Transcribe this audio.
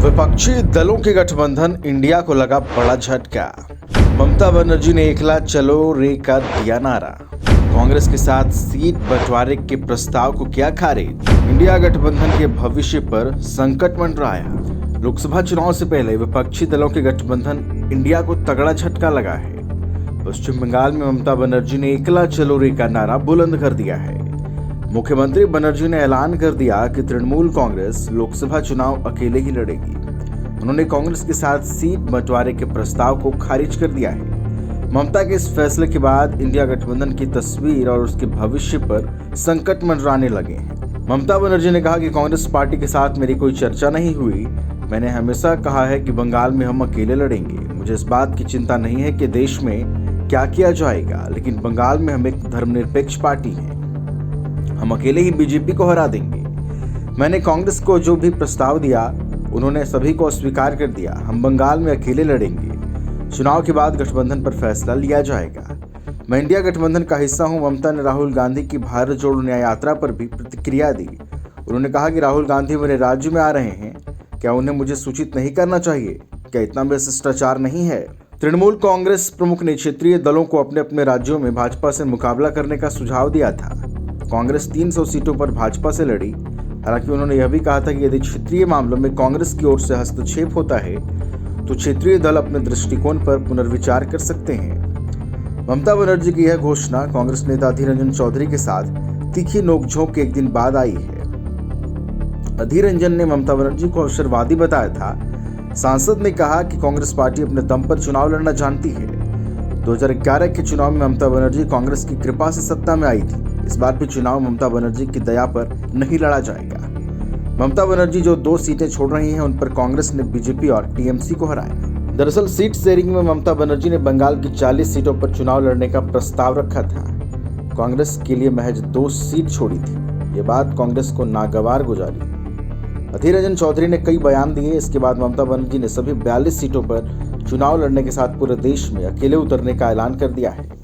विपक्षी दलों के गठबंधन इंडिया को लगा बड़ा झटका। ममता बनर्जी ने एकला चलो रे का दिया नारा। कांग्रेस के साथ सीट बंटवारे के प्रस्ताव को किया खारिज। इंडिया गठबंधन के भविष्य पर संकट मंडराया। लोकसभा चुनाव से पहले विपक्षी दलों के गठबंधन इंडिया को तगड़ा झटका लगा है। पश्चिम बंगाल में ममता बनर्जी ने एकला चलो रे का नारा बुलंद कर दिया है। मुख्यमंत्री बनर्जी ने ऐलान कर दिया कि तृणमूल कांग्रेस लोकसभा चुनाव अकेले ही लड़ेगी। उन्होंने कांग्रेस के साथ सीट बंटवारे के प्रस्ताव को खारिज कर दिया है। ममता के इस फैसले के बाद इंडिया गठबंधन की तस्वीर और उसके भविष्य पर संकट मंडराने लगे हैं। ममता बनर्जी ने कहा कि कांग्रेस पार्टी के साथ मेरी कोई चर्चा नहीं हुई। मैंने हमेशा कहा है कि बंगाल में हम अकेले लड़ेंगे। मुझे इस बात की चिंता नहीं है कि देश में क्या किया जाएगा, लेकिन बंगाल में हम एक धर्मनिरपेक्ष पार्टी हैं। हम अकेले ही बीजेपी को हरा देंगे। मैंने कांग्रेस को जो भी प्रस्ताव दिया उन्होंने सभी को स्वीकार कर दिया। हम बंगाल में अकेले लड़ेंगे। चुनाव के बाद गठबंधन पर फैसला लिया जाएगा। मैं इंडिया गठबंधन का हिस्सा हूं। ममता ने राहुल गांधी की भारत जोड़ो न्याय यात्रा पर भी प्रतिक्रिया दी। उन्होंने कहा कि राहुल गांधी मेरे राज्य में आ रहे हैं, क्या उन्हें मुझे सूचित नहीं करना चाहिए? क्या इतना भ्रष्टाचार नहीं है? तृणमूल कांग्रेस प्रमुख ने क्षेत्रीय दलों को अपने अपने राज्यों में भाजपा से मुकाबला करने का सुझाव दिया था। कांग्रेस 300 सीटों पर भाजपा से लड़ी। हालांकि उन्होंने यह भी कहा था कि यदि क्षेत्रीय मामलों में कांग्रेस की ओर से हस्तक्षेप होता है तो क्षेत्रीय दल अपने दृष्टिकोण पर पुनर्विचार कर सकते हैं। ममता बनर्जी की यह घोषणा कांग्रेस नेता अधीर रंजन चौधरी के साथ तीखी नोकझोंक के एक दिन बाद आई है। अधीर रंजन ने ममता बनर्जी को अवसरवादी बताया था। सांसद ने कहा कि कांग्रेस पार्टी अपने दम पर चुनाव लड़ना जानती है। 2011 के चुनाव में ममता बनर्जी कांग्रेस की कृपा से सत्ता में आई थी। इस बार भी चुनाव ममता बनर्जी की दया पर नहीं लड़ा जाएगा। ममता बनर्जी जो 2 सीटें छोड़ रही हैं, उन पर कांग्रेस ने बीजेपी और टीएमसी को हराया। दरअसल सीट शेयरिंग में ममता बनर्जी ने बंगाल की 40 सीटों पर चुनाव लड़ने का प्रस्ताव रखा था। कांग्रेस के लिए महज 2 सीट छोड़ी थी। ये बात कांग्रेस को नागवार गुजारी। अधीर रंजन चौधरी ने कई बयान दिए। इसके बाद ममता बनर्जी ने सभी 42 सीटों पर चुनाव लड़ने के साथ पूरे देश में अकेले उतरने का ऐलान कर दिया है।